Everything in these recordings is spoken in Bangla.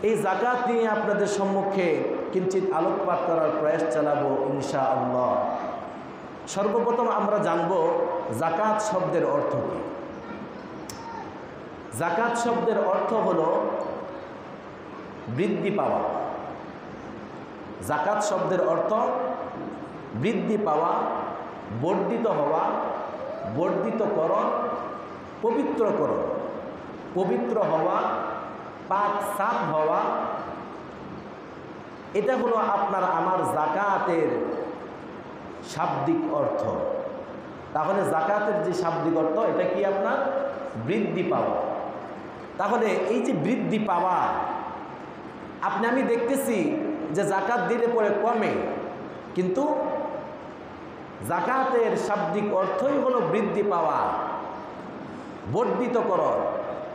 এই যাকাত নিয়ে আপনাদের সম্মুখে কিঞ্চিত আলোকপাত করার প্রয়াস চালাবো ইনশাআল্লাহ। সর্বপ্রথম আমরা জানব যাকাত শব্দের অর্থ কী। যাকাত শব্দের অর্থ হলো বৃদ্ধি পাওয়া। যাকাত শব্দের অর্থ বৃদ্ধি পাওয়া, বর্ধিত হওয়া, বর্ধিতকরণ, পবিত্রকরণ, পবিত্র হওয়া, পাক সাফ হওয়া। এটা হলো আপনার আমার যাকাতের শাব্দিক অর্থ। তাহলে যাকাতের যে শাব্দিক অর্থ এটা কি আপনার বৃদ্ধি পাওয়া। তাহলে এই যে বৃদ্ধি পাওয়া, আমি দেখতেছি যে যাকাত দিলে পরে কমে, কিন্তু যাকাতের শাব্দিক অর্থই হলো বৃদ্ধি পাওয়া, বর্ধিতকরণ,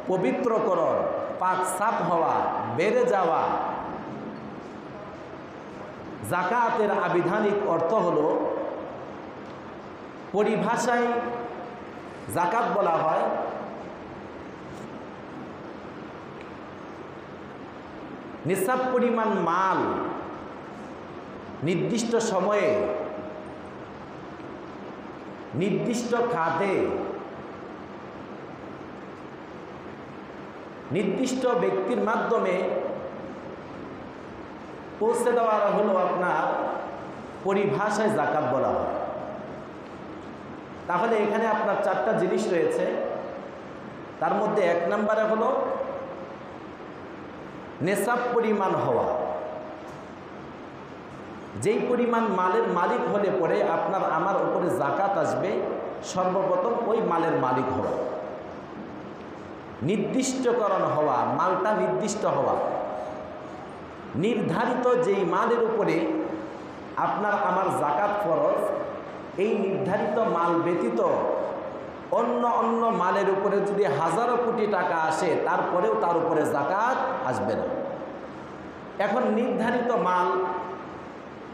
পবিত্রকরণ, পাক সাফ হওয়া, বেড়ে যাওয়া। যাকাতের আবিধানিক অর্থ হলো, পরিভাষায় যাকাত বলা হয় নিসাব পরিমাণ মাল নির্দিষ্ট সময়ে নির্দিষ্ট খাতে নির্দিষ্ট ব্যক্তির মাধ্যমে পৌঁছে দেওয়া হলো আপনার পরিভাষায় যাকাত বলা হয়। তাহলে এখানে আপনার চারটা জিনিস রয়েছে। তার মধ্যে এক নম্বরে হলো নেসাব পরিমাণ হওয়া। যেই পরিমাণ মালের মালিক হলে পরে আপনার আমার উপরে যাকাত আসবে, সর্বপ্রথম ওই মালের মালিক হওয়া। নির্দিষ্টকরণ হওয়া, মালটা নির্দিষ্ট হওয়া। নির্ধারিত যেই মালের উপরে আপনার আমার যাকাত ফরজ, এই নির্ধারিত মাল ব্যতীত অন্য অন্য মালের উপরে যদি হাজারো কোটি টাকা আসে, তারপরেও তার উপরে যাকাত আসবে না। এখন নির্ধারিত মাল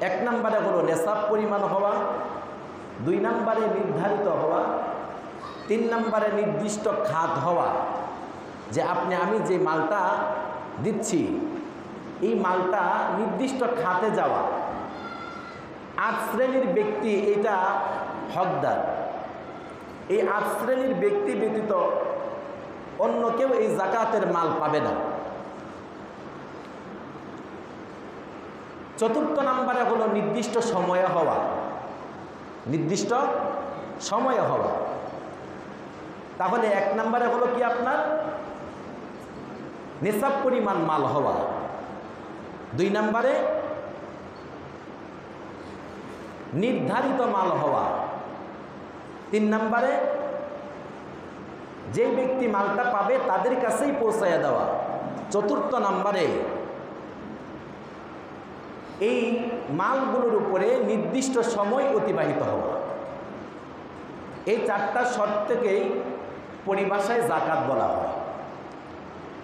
এক নম্বরে হলো নেসাব পরিমাণ হওয়া, দুই নম্বরে নির্ধারিত হওয়া, তিন নম্বরে নির্দিষ্ট খাত হওয়া, যে আমি যে মালটা দিচ্ছি এই মালটা নির্দিষ্ট খাতে যাওয়া। 8 শ্রেণীর ব্যক্তি এটা হকদার। এই 8 শ্রেণীর ব্যক্তি ব্যতীত অন্য কেউ এই যাকাতের মাল পাবে না। চতুর্থ নম্বরে হলো নির্দিষ্ট সময়ে হওয়া। নির্দিষ্ট সময়ে হওয়া। তাহলে এক নম্বরে হলো কি আপনার নিসাব পরিমাণ মাল হওয়া, দুই নম্বরে নির্ধারিত মাল হওয়া, তিন নম্বরে যে ব্যক্তি মালটা পাবে তাদের কাছেই পৌঁছায় দেওয়া, চতুর্থ নম্বরে এই মালগুলোর উপরে নির্দিষ্ট সময় অতিবাহিত হওয়া। এই চারটা শর্তকেই পরিভাষায় যাকাত বলা হয়।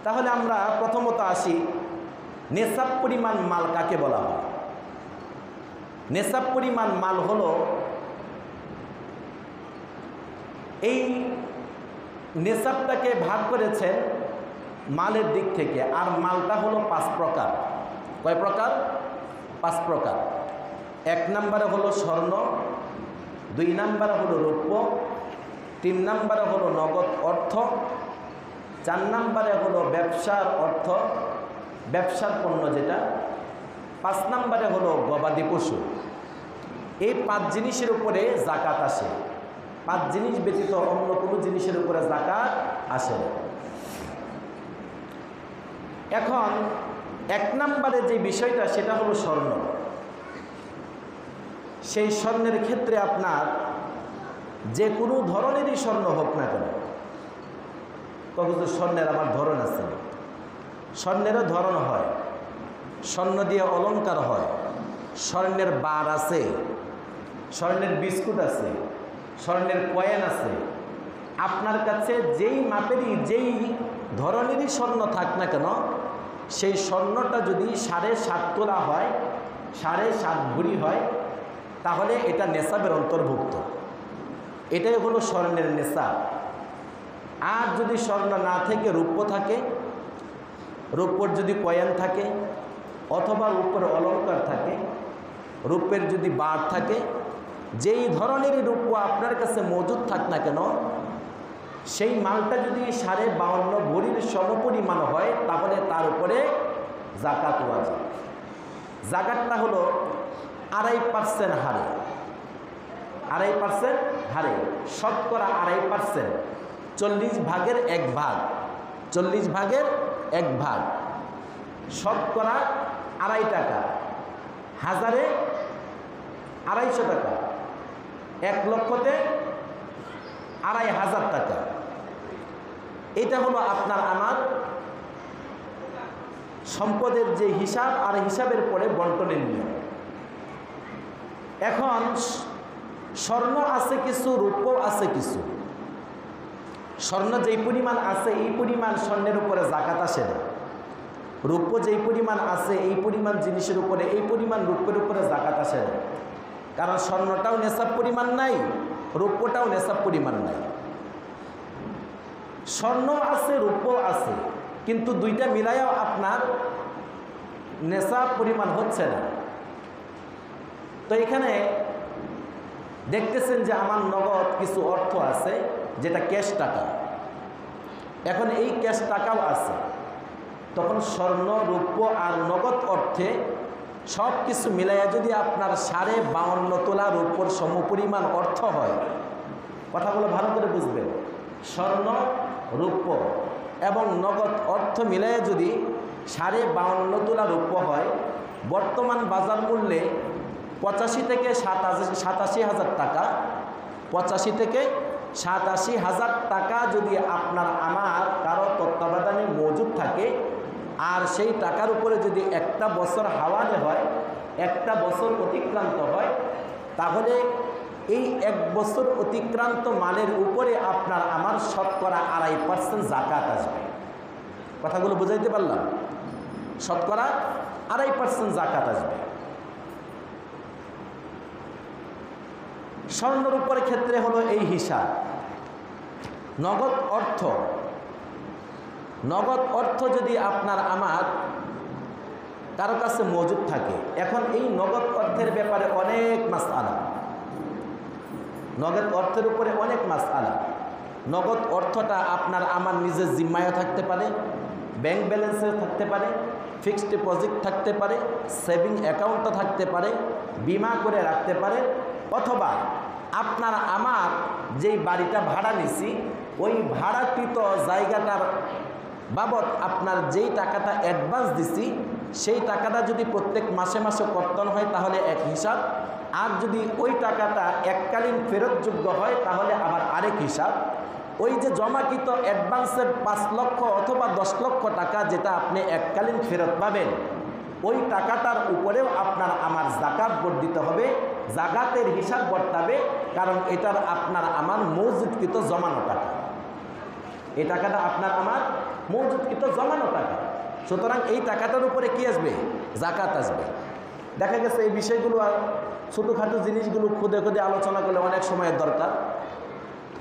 তাহলে আমরা প্রথমত আসি, নেসাব পরিমাণ মাল কাকে বলা হয়। নেসাব পরিমাণ মাল হলো, এই নেসাবটাকে ভাগ করেছেন মালের দিক থেকে, আর মালটা হলো 5 প্রকার। কয় প্রকার? 5 প্রকার। এক নম্বরে হলো স্বর্ণ, দুই নম্বরে হলো রৌপ্য, তিন নম্বরে হলো নগদ অর্থ, চার নম্বরে হলো ব্যবসার অর্থ, ব্যবসার পণ্য যেটা, 5 নম্বরে হলো গবাদি পশু। এই 5 জিনিসের উপরে যাকাত আসে। 5 জিনিস ব্যতীত অন্য কোনো জিনিসের উপরে যাকাত আসে না। এখন এক নম্বরে যে বিষয়টা সেটা হলো স্বর্ণ। সেই স্বর্ণের ক্ষেত্রে আপনার যে কোনো ধরনেরই স্বর্ণ হোক না কেন, তখন তো স্বর্ণের আমার ধরন আছে, স্বর্ণেরও ধরন হয়, স্বর্ণ দিয়ে অলংকার হয়, স্বর্ণের বার আছে, স্বর্ণের বিস্কুট আছে, স্বর্ণের কয়েন আছে। আপনার কাছে যেই মাপেরই যেই ধরনেরই স্বর্ণ থাক না কেন, সেই স্বর্ণটা যদি 7.5 তোলা হয়, 7.5 ভরি হয়, তাহলে এটা নেশাবের অন্তর্ভুক্ত। এটাই হলো স্বর্ণের নেশাব। আর যদি স্বর্ণ না থেকে রৌপ্য থাকে, রূপোর যদি কয়েন থাকে অথবা রূপের অলঙ্কার থাকে, রূপের যদি বার থাকে, যেই ধরনেরই রূপ আপনার কাছে মজুদ থাক না কেন, সেই মালটা যদি 52.5 ভরির সমপরিমাণ হয় তাহলে তার উপরে যাকাত ওয়াজিব। যাকাতটা হলো 2.5% হারে, 2.5% হারে, শতকরা 2.5%, 40 ভাগের 1 ভাগ, 40 ভাগের 1 ভাগ, শতকরা 2.5 টাকা, হাজারে 250 টাকা, 1 লক্ষতে 2,500 টাকা। এটা হলো আপনার আমার সম্পদের যে হিসাব, আর হিসাবের পরে বন্টনের নিয়ম। এখন স্বর্ণ আছে কিছু, রূপও আছে কিছু। স্বর্ণ যেই পরিমাণ আছে এই পরিমাণ স্বর্ণের উপরে যাকাত আসে না, রূপ যেই পরিমাণ আছে এই পরিমাণ জিনিসের উপরে এই পরিমাণ রূপের উপরে যাকাত আসে না, কারণ স্বর্ণটাও নেশাব পরিমাণ নাই, রূপটাও নেশাব পরিমাণ নাই। স্বর্ণ আছে, রূপও আছে, কিন্তু দুইটা মিলাইয়াও আপনার নেশাব পরিমাণ হচ্ছে না। তো এখানে দেখতেছেন যে আমার নগদ কিছু অর্থ আছে যেটা ক্যাশ টাকা, এখন এই ক্যাশ টাকাও আছে, তখন স্বর্ণ, রূপ আর নগদ অর্থে সব কিছু মিলাইয়া যদি আপনার 52.5 তোলা রূপর সমপরিমাণ অর্থ হয়, কথাগুলো ভালো করে বুঝবেন, স্বর্ণ, রূপ এবং নগদ অর্থ মিলাইয়া যদি 52.5 তোলা রূপ হয়, বর্তমান বাজার মূল্যে 85 থেকে 87 হাজার টাকা, 85 থেকে 87 হাজার টাকা যদি আপনার আমার কারো তত্ত্বাবধানে মজুদ থাকে, আর সেই টাকার উপরে যদি একটা বছর হাওয়ালে হয়, একটা বছর অতিক্রান্ত হয়, তাহলে এই 1 বছর অতিক্রান্ত মালের উপরে আপনার আমার শতকরা 2.5% যাকাত আসবে। কথাগুলো বুঝাইতে পারলাম? শতকরা 2.5% যাকাত আসবে। স্বর্ণের উপরের ক্ষেত্রে হলো এই হিসাব। নগদ অর্থ যদি আপনার আমার কারো কাছে মজুদ থাকে, এখন এই নগদ অর্থের ব্যাপারে অনেক মাসআলা, নগদ অর্থের উপরে অনেক মাসআলা। নগদ অর্থটা আপনার আমার নিজের জিম্মায় থাকতে পারে, ব্যাংক ব্যালেন্সে থাকতে পারে, ফিক্সড ডিপোজিট থাকতে পারে, সেভিং অ্যাকাউন্টও থাকতে পারে, বিমা করে রাখতে পারে, অথবা আপনার আমার যেই বাড়িটা ভাড়া নিছি ওই ভাড়াকৃত জায়গাটার বাবদ আপনার যেই টাকাটা অ্যাডভান্স দিছি সেই টাকাটা যদি প্রত্যেক মাসে মাসে কর্তন হয় তাহলে এক হিসাব, আর যদি ওই টাকাটা এককালীন ফেরতযোগ্য হয় তাহলে আবার আরেক হিসাব। ওই যে জমাকৃত অ্যাডভান্সের 5 লক্ষ অথবা 10 লক্ষ টাকা যেটা আপনি এককালীন ফেরত পাবেন, ওই টাকাটার উপরেও আপনার আমার যাকাত বর্ধিত হবে, যাকাতের হিসাব বর্তাবে, কারণ এটার আপনার আমার মজুদকৃত জমানো টাকা, এই টাকাটা আপনার আমার মজুদকৃত জমানো টাকা। সুতরাং এই টাকাটার উপরে কি আসবে? যাকাত আসবে। দেখা গেছে এই বিষয়গুলো আর ছোটোখাটো জিনিসগুলো খুদে খুদে আলোচনা করলে অনেক সময়ের দরকার,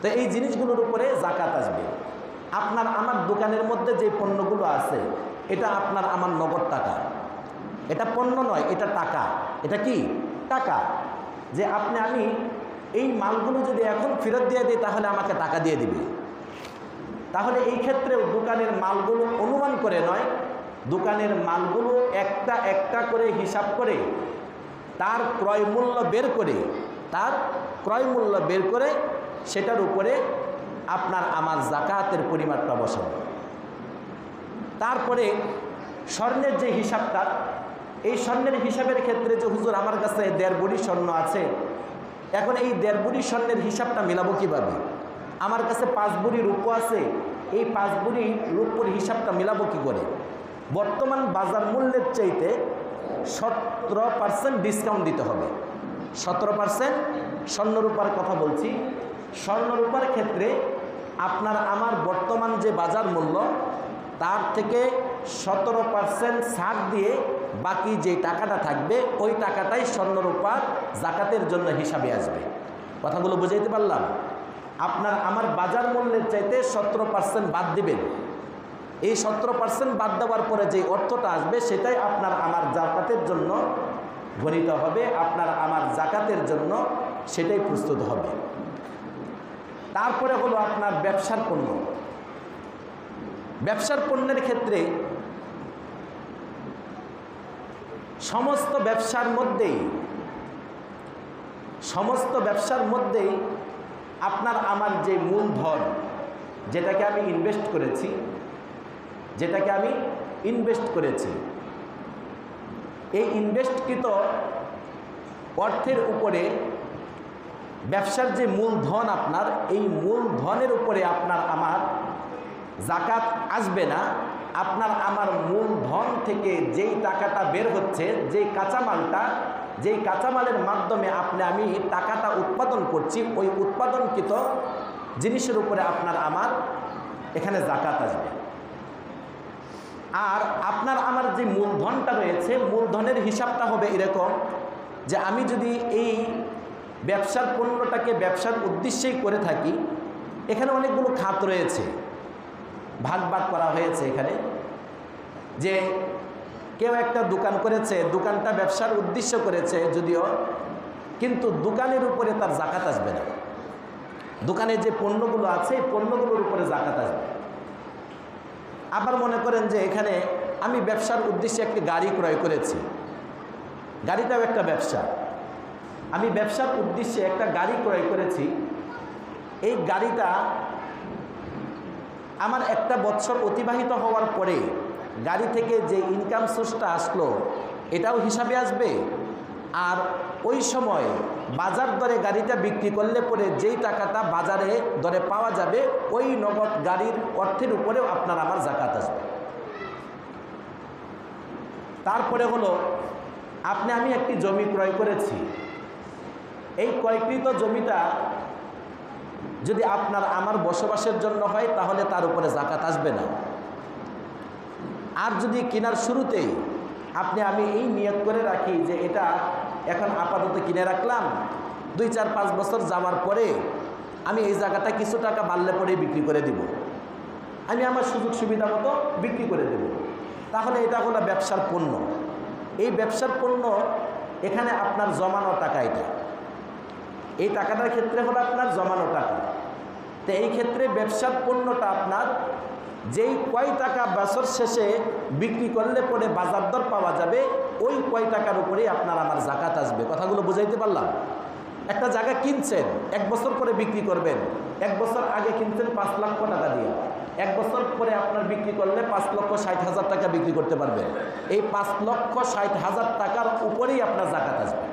তো এই জিনিসগুলোর উপরে যাকাত আসবে। আপনার আমার দোকানের মধ্যে যে পণ্যগুলো আছে এটা আপনার আমার নগদ টাকা, এটা পণ্য নয়, এটা টাকা। এটা কি? টাকা। যে আমি এই মালগুলো যদি এখন ফেরত দিয়ে দিই তাহলে আমাকে টাকা দিয়ে দিবে, তাহলে এই ক্ষেত্রে দোকানের মালগুলো অনুমান করে নয়, দোকানের মালগুলো একটা একটা করে হিসাব করে তার ক্রয় মূল্য বের করে সেটার উপরে আপনার আমার যাকাতের পরিমাণটা বসাবো। তারপরে স্বর্ণের যে হিসাবটা, এই স্বর্ণের হিসাবের ক্ষেত্রে যে হুজুর আমার কাছে 1.5 ভরি স্বর্ণ আছে, এখন এই 1.5 ভরি স্বর্ণের হিসাবটা মেলাবো কীভাবে? আমার কাছে 5 ভরি রূপ আছে, এই 5 ভরি রূপর হিসাবটা মেলাবো কী করে? বর্তমান বাজার মূল্যের চাইতে 17% ডিসকাউন্ট দিতে হবে। 17% স্বর্ণরূপার কথা বলছি। স্বর্ণরূপার ক্ষেত্রে আপনার আমার বর্তমান যে বাজার মূল্য তার থেকে 17% ছাড় দিয়ে বাকি যে টাকাটা থাকবে ওই টাকাটাই স্বর্ণরূপার যাকাতের জন্য হিসাবে আসবে। কথাগুলো বুঝাইতে পারলাম? আপনার আমার বাজার মূল্যের চাইতে 17% বাদ দিবেন, এই 17% বাদ দেওয়ার পরে যে অর্থটা আসবে সেটাই আপনার আমার জাকাতের জন্য গণিত হবে, আপনার আমার জাকাতের জন্য সেটাই প্রস্তুত হবে। তারপরে হলো আপনার ব্যবসার পণ্য। ব্যবসার পণ্যের ক্ষেত্রে সমস্ত ব্যবসার মধ্যেই আপনার আমার যে মূলধন, যেটাকে আমি ইনভেস্ট করেছি, এই ইনভেস্টকৃত অর্থের উপরে ব্যবসার যে মূলধন আপনার, এই মূলধনের উপরে আপনার আমার জাকাত আসবে না। আপনার আমার মূলধন থেকে যেই টাকাটা বের হচ্ছে, যেই কাঁচামালের মাধ্যমে আমি টাকাটা উৎপাদন করছি, ওই উৎপাদনকৃত জিনিসের উপরে আপনার আমার এখানে জাকাত আসবে। আর আপনার আমার যে মূলধনটা রয়েছে, মূলধনের হিসাবটা হবে এরকম যে আমি যদি এই ব্যবসার পণ্যটাকে ব্যবসার উদ্দেশ্যেই করে থাকি, এখানে অনেকগুলো খাত রয়েছে, ভাগ করা হয়েছে এখানে। যে কেউ একটা দোকান করেছে, দোকানটা ব্যবসার উদ্দেশ্য করেছে যদিও, কিন্তু দোকানের উপরে তার জাকাত আসবে না। দোকানে যে পণ্যগুলো আছে, এই পণ্যগুলোর উপরে জাকাত আসবে। আবার মনে করেন যে এখানে আমি ব্যবসার উদ্দেশ্যে একটি গাড়ি ক্রয় করেছি, গাড়িটাও একটা ব্যবসা। আমি ব্যবসার উদ্দেশ্যে একটা গাড়ি ক্রয় করেছি, এই গাড়িটা আমার একটা বছর অতিবাহিত হওয়ার পরে গাড়ি থেকে যে ইনকাম সোর্সটা আসলো এটাও হিসাবে আসবে। আর ওই সময় বাজার দরে গাড়িটা বিক্রি করলে পরে যেই টাকাটা বাজারে দরে পাওয়া যাবে, ওই নগদ গাড়ির অর্থের উপরেও আপনার আমার জাকাত আসবে। তারপরে হলো আমি একটি জমি ক্রয় করেছি, এই ক্রয়কৃত জমিটা যদি আপনার আমার বসবাসের জন্য হয় তাহলে তার উপরে জাকাত আসবে না। আর যদি কেনার শুরুতেই আমি এই নিয়ত করে রাখি যে এটা এখন আপাতত কিনে রাখলাম, 2, 4, 5 বছর যাওয়ার পরে আমি এই জায়গাটা কিছু টাকা বাড়লে পরে বিক্রি করে দিব, আমি আমার সুযোগ সুবিধা মতো বিক্রি করে দেব, তাহলে এটা হলো ব্যবসার পণ্য। এই ব্যবসার পণ্য এখানে আপনার জমানো টাকা, এই টাকাটার ক্ষেত্রে হলো আপনার জমানো টাকা। তো এই ক্ষেত্রে ব্যবসার পণ্যটা আপনার যেই কয় টাকা বছর শেষে বিক্রি করলে পরে বাজার দর পাওয়া যাবে, ওই কয় টাকার উপরেই আপনার আমার জাকাত আসবে। কথাগুলো বুঝাইতে পারলাম? একটা জায়গা কিনছেন, 1 বছর পরে বিক্রি করবেন, 1 বছর আগে কিনছেন 5 লক্ষ টাকা দিয়ে, 1 বছর পরে আপনার বিক্রি করলে 5,60,000 টাকা বিক্রি করতে পারবেন। এই 5,60,000 টাকার উপরেই আপনার জাকাত আসবে।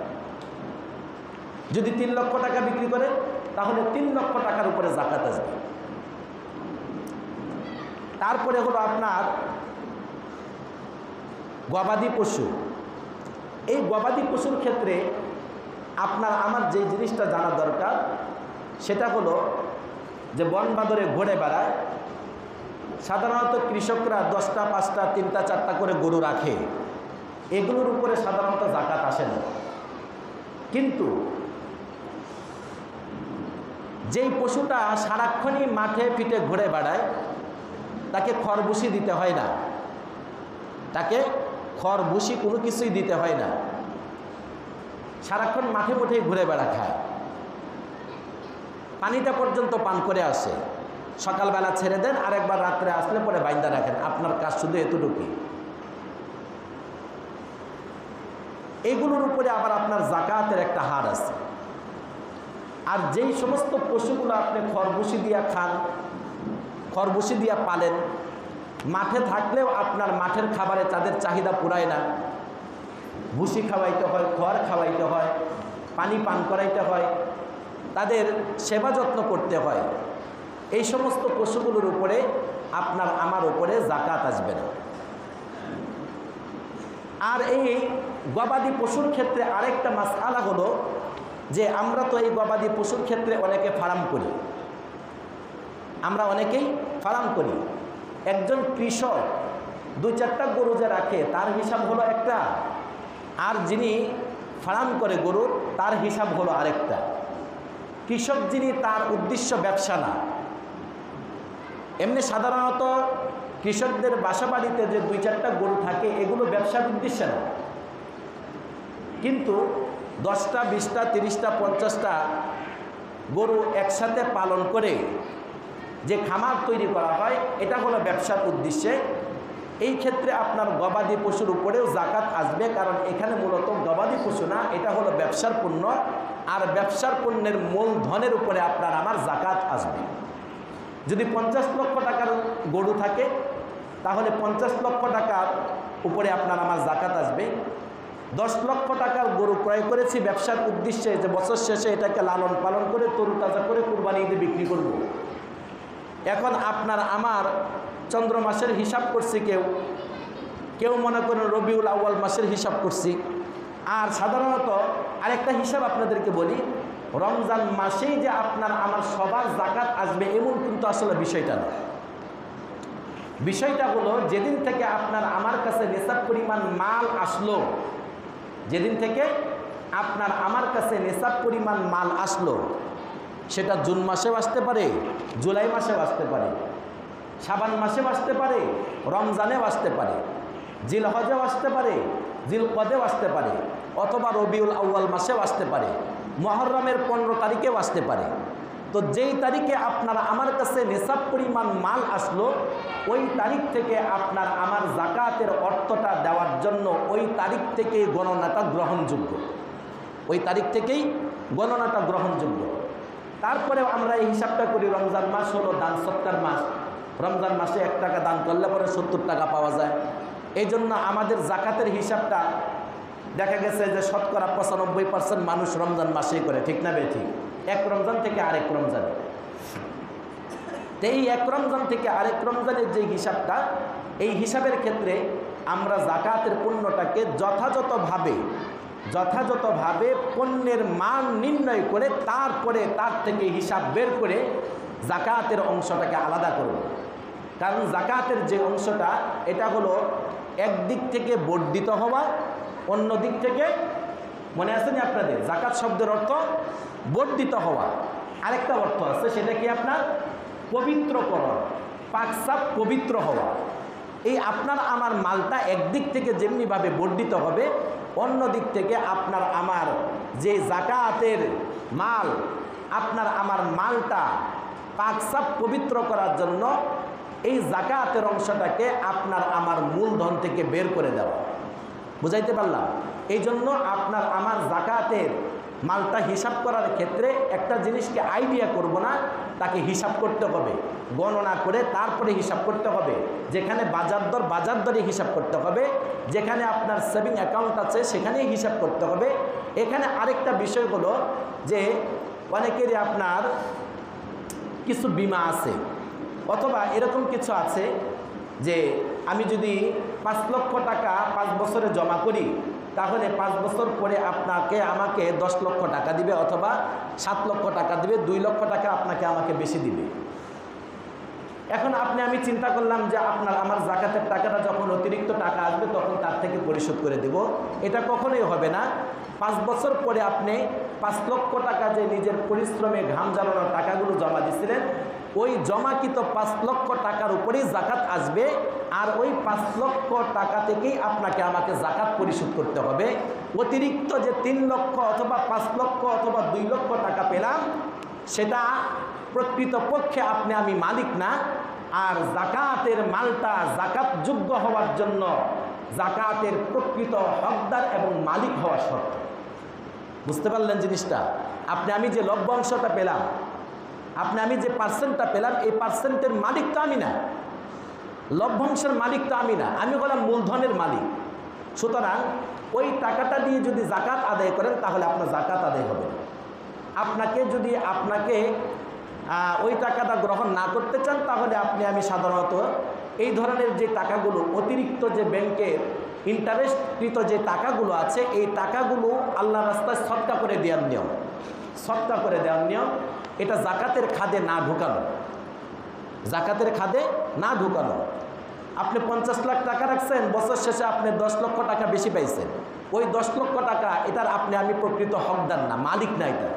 যদি 3 লক্ষ টাকা বিক্রি করেন তাহলে 3 লক্ষ টাকার উপরে জাকাত আসবে। তারপরে হলো আপনার গবাদি পশু। এই গবাদি পশুর ক্ষেত্রে আপনার আমার যে জিনিসটা জানা দরকার সেটা হলো যে বন বাদরে ঘুরে বেড়ায়, সাধারণত কৃষকরা 10টা, 5টা, 3টা, 4টা করে গরু রাখে, এগুলোর উপরে সাধারণত জাকাত আসে না। কিন্তু যেই পশুটা সারাক্ষণই মাঠে পিঠে ঘুরে বেড়ায় তাকে খড়ভুসি দিতে হয় না, তাকে খড়ভুসি কোনো কিছুই দিতে হয় না, সারাক্ষণ মাঠে মুঠেই ঘুরে বেড়া খায়, পানিটা পর্যন্ত পান করে আসে, সকালবেলা ছেড়ে দেন, আরেকবার রাত্রে আসলে পরে বাইন্দা রাখেন, আপনার কাজ শুধু এতটুকুই। এইগুলোর উপরে আবার আপনার জাকাতের একটা হার আছে। আর যেই সমস্ত পশুগুলো আপনি খড়ভুসি দিয়া খান, খড়ভুসি দিয়া পালেন, মাঠে থাকলেও আপনার মাঠের খাবারে তাদের চাহিদা পুরায় না, ভুসি খাওয়াইতে হয়, খড় খাওয়াইতে হয়, পানি পান করাইতে হয়, তাদের সেবা যত্ন করতে হয়, এই সমস্ত পশুগুলোর উপরে আপনার আমার উপরে জাকাত আসবে না। আর এই গবাদি পশুর ক্ষেত্রে আরেকটা মাসআলা হলো যে আমরা তো এই গবাদি পশুর ক্ষেত্রে অনেকে ফার্ম করি, আমরা অনেকেই ফার্ম করি। একজন কৃষক 2-4টা গরু যে রাখে তার হিসাব হলো একটা, আর যিনি ফার্ম করে গরুর তার হিসাব হলো আরেকটা। কৃষক যিনি, তার উদ্দেশ্য ব্যবসা না, এমনি সাধারণত কৃষকদের বাসা বাড়িতে যে 2-4টা গরু থাকে এগুলো ব্যবসার উদ্দেশ্যে না, কিন্তু 10টা 20টা 30টা 50টা গরু একসাথে পালন করে যে খামার তৈরি করা হয় এটা হলো ব্যবসার উদ্দেশ্যে। এই ক্ষেত্রে আপনার গবাদি পশুর উপরেও জাকাত আসবে, কারণ এখানে মূলত গবাদি পশু না, এটা হলো ব্যবসার পণ্য, আর ব্যবসার পণ্যের মূলধনের উপরে আপনার আমার জাকাত আসবে। যদি 50 লক্ষ টাকার গরু থাকে তাহলে 50 লক্ষ টাকার উপরে আপনার আমার জাকাত আসবে। 10 লক্ষ টাকার গরু ক্রয় করেছি ব্যবসার উদ্দেশ্যে, যে বছর শেষে এটাকে লালন পালন করে তরুতাজা করে কুরবানি ঈদে বিক্রি করব। এখন আপনার আমার চন্দ্র মাসের হিসাব করছি, কেউ মনে করেন রবিউল আউয়াল মাসের হিসাব করছি। আর সাধারণত আরেকটা হিসাব আপনাদেরকে বলি, রমজান মাসেই যে আপনার আমার সবার জাকাত আসবে এমন কিন্তু আসলে বিষয়টা না। বিষয়টা হলো যেদিন থেকে আপনার আমার কাছে নেশাব পরিমাণ মাল আসলো, যেদিন থেকে আপনার আমার কাছে নেশাব পরিমাণ মাল আসলো, সেটা জুন মাসেও আসতে পারে, জুলাই মাসেও আসতে পারে, শাবান মাসেও আসতে পারে, রমজানেও আসতে পারে, জিলহজেও আসতে পারে, জিলকদেও আসতে পারে, অথবা রবিউল আউয়াল মাসেও আসতে পারে, মুহররমের 15 তারিখেও আসতে পারে। তো যেই তারিখে আপনার আমার কাছে নেশাব পরিমাণ মাল আসলো ওই তারিখ থেকে আপনার আমার জাকাতের অর্থটা দেওয়ার জন্য ওই তারিখ থেকেই গণনাটা গ্রহণযোগ্য, ওই তারিখ থেকেই গণনাটা গ্রহণযোগ্য। তারপরেও আমরা এই হিসাবটা করি, রমজান মাস হলো দান সৎকার মাস, রমজান মাসে 1 টাকা দান করলে পরে 70 টাকা পাওয়া যায়। এই জন্য আমাদের জাকাতের হিসাবটা দেখা গেছে যে শতকরা 95% মানুষ রমজান মাসেই করে, ঠিক না বেঠিক? এক রমজান থেকে আরেক রমজানে, এই এক রমজান থেকে আরেক রমজানের যে হিসাবটা, এই হিসাবের ক্ষেত্রে আমরা জাকাতের পণ্যটাকে যথাযথভাবে পণ্যের মান নির্ণয় করে তারপরে তার থেকে হিসাব বের করে জাকাতের অংশটাকে আলাদা করব। কারণ জাকাতের যে অংশটা এটা হলো একদিক থেকে বর্ধিত হওয়া, অন্য দিক থেকে, মনে আছে না আপনাদের জাকাত শব্দের অর্থ বর্ধিত হওয়া, আরেকটা অর্থ আছে সেটা কি আপনার পবিত্রকরণ, পাকসাপ পবিত্র হওয়া। এই আপনার আমার মালটা একদিক থেকে যেমনিভাবে বর্ধিত হবে, অন্য দিক থেকে আপনার আমার যে জাকাতের মাল, আপনার আমার মালটা পাকসাপ পবিত্র করার জন্য এই জাকাতের অংশটাকে আপনার আমার মূলধন থেকে বের করে দেওয়া। বুঝাইতে পারলাম? এই জন্য আপনার আমার জাকাতের মালটা হিসাব করার ক্ষেত্রে একটা জিনিসকে আইডিয়া করব না, তাকে হিসাব করতে হবে, গণনা করে তারপরে হিসাব করতে হবে। যেখানে বাজার দরে হিসাব করতে হবে, যেখানে আপনার সেভিং অ্যাকাউন্ট আছে সেখানেই হিসাব করতে হবে। এখানে আরেকটা বিষয় হলো যে অনেকেরই আপনার কিছু বিমা আছে, অথবা এরকম কিছু আছে যে আমি যদি 5 লক্ষ টাকা 5 বছরে জমা করি তাহলে 5 বছর পরে আমাকে 10 লক্ষ টাকা দিবে, অথবা 7 লক্ষ টাকা দিবে, 2 লক্ষ টাকা আমাকে বেশি দিবে। এখন আমি চিন্তা করলাম যে আমার জাকাতের টাকাটা যখন অতিরিক্ত টাকা আসবে তখন তার থেকে পরিশোধ করে দেব। এটা কখনোই হবে না। 5 বছর পরে আপনি 5 লক্ষ টাকা যে নিজের পরিশ্রমে ঘাম ঝরানোর টাকাগুলো জমা দিয়েছিলেন, ওই জমাকৃত 5 লক্ষ টাকার উপরেই জাকাত আসবে, আর ওই 5 লক্ষ টাকা থেকেই আমাকে জাকাত পরিশোধ করতে হবে। অতিরিক্ত যে 3 লক্ষ অথবা 5 লক্ষ অথবা 2 লক্ষ টাকা পেলাম, সেটা প্রকৃতপক্ষে আমি মালিক না। আর জাকাতের মালটা জাকাত যোগ্য হওয়ার জন্য জাকাতের প্রকৃত হকদার এবং মালিক হওয়া শর্ত। বুঝতে পারলেন জিনিসটা? আমি যে লভ্যাংশটা পেলাম, আমি যে পার্সেন্টটা পেলাম, এই পার্সেন্টের মালিক তো আমি না, লভ্যাংশের মালিক তো আমি না, আমি হলাম মূলধনের মালিক। সুতরাং ওই টাকাটা দিয়ে যদি জাকাত আদায় করেন তাহলে আপনার জাকাত আদায় হবে না। যদি ওই টাকাটা গ্রহণ না করতে চান তাহলে আমি সাধারণত এই ধরনের যে টাকাগুলো অতিরিক্ত যে ব্যাংকের ইন্টারেস্টকৃত যে টাকাগুলো আছে, এই টাকাগুলো আল্লাহ রাস্তায় সদকা করে দেওয়ার নিয়ম, সদকা করে দেওয়ার নিয়ম। এটা জাকাতের খাদে না ঢুকানো, জাকাতের খাদে না ঢুকানো। আপনি 50 লাখ টাকা রাখছেন, বছর শেষে আপনি 10 লক্ষ টাকা বেশি পাইছেন, ওই 10 লক্ষ টাকা এটার আমি প্রকৃত হকদার না, মালিক না এটা।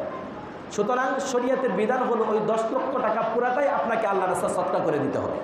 সুতরাং শরীয়তের বিধান হলো ওই 10 লক্ষ টাকা পুরাটাই আপনাকে আল্লাহ রাস্তায় সদকা করে দিতে হবে।